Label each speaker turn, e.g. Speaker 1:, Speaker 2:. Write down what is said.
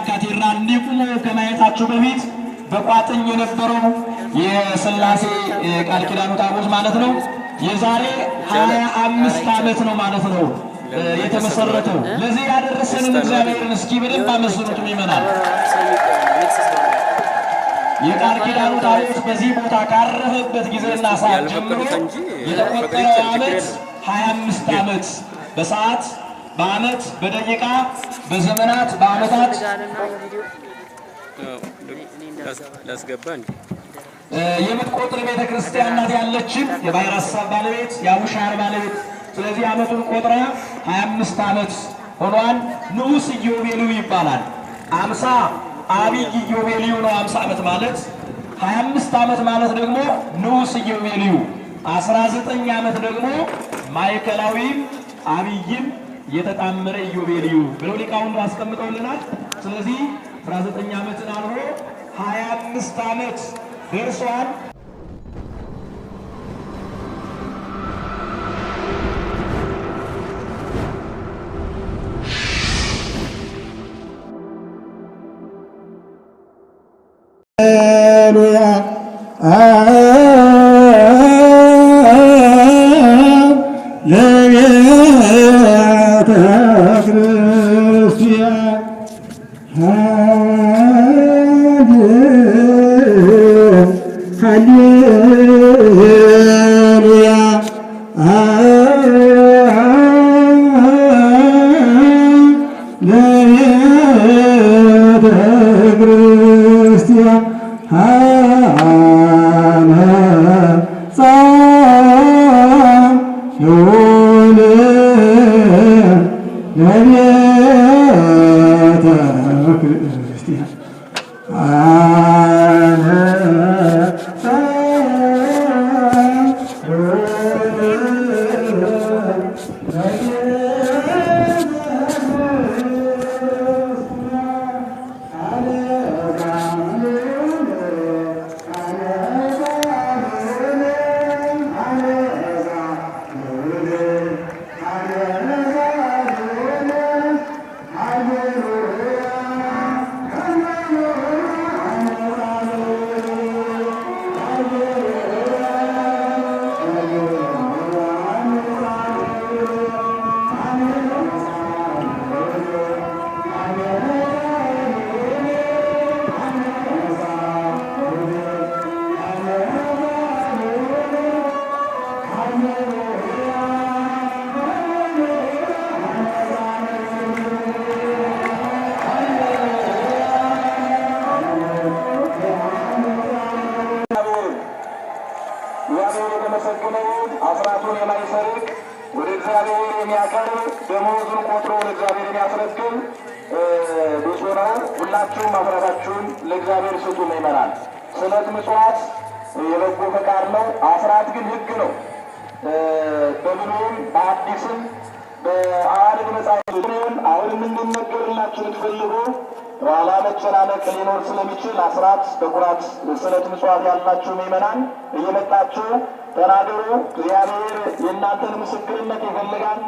Speaker 1: ካቴድራል እንዲቆሙ ከማየታቸው በፊት በቋጥኝ የነበረው የሥላሴ ቃል ኪዳኑ ታቦት ማለት ነው የዛሬ 25 ዓመት ነው ማለት ነው የተመሰረተው። ለዚህ ያደረሰንን እግዚአብሔርን እስኪ በደንብ አመስግኑት ይመናል። የቃል ኪዳኑ ታቦት በዚህ ቦታ ካረፈበት ጊዜና ሰዓት ጀምሮ የተቆጠረው ዓመት 25 ዓመት በሰዓት በዓመት በደቂቃ በዘመናት በዓመታት ላስገባን የምትቆጥር ቤተክርስቲያን ናት ያለችን የባሕር ሐሳብ ባለቤት የአቡሻር ባለቤት። ስለዚህ ዓመቱን ቆጥራ 25 ዓመት ሆኗል። ንዑስ ኢዮቤልዩ ይባላል። 50 አብይ ኢዮቤልዩ ነው 50 ዓመት ማለት። 25 ዓመት ማለት ደግሞ ንዑስ ኢዮቤልዩ፣ 19 ዓመት ደግሞ ማዕከላዊም አብይም የተጣመረ ኢዮቤልዩ ብለው ሊቃውንቱ አስቀምጠውልናል። ስለዚህ 19 ዓመትን አልፎ 25 ዓመት ደርሷል።
Speaker 2: ሃሌሉያ ለቤተ ክርስቲያን ሃሌሉያ ለቤተ ክርስቲያን አስራቱን የማይሰርቅ ወደ እግዚአብሔር የሚያቀርብ ደመወዙን ቆጥሮ ለእግዚአብሔር የሚያስረክብ ብፁዕ ነው። ሁላችሁም አስራታችሁን ለእግዚአብሔር ስጡ ይመናል። ስለት ምጽዋት የበጎ ፈቃድ ነው። አስራት ግን ሕግ ነው። በብሉይም በአዲስም በአዋልድ መጻሕፍት አሁን የምንነገርላችሁ የምትፈልጉ ኋላ መጨናነቅ ሊኖር ስለሚችል አስራት በኩራት ስለት ምጽዋት ያላችሁ ምእመናን እየመጣችሁ ተናገሩ። እግዚአብሔር የእናንተን ምስክርነት ይፈልጋል።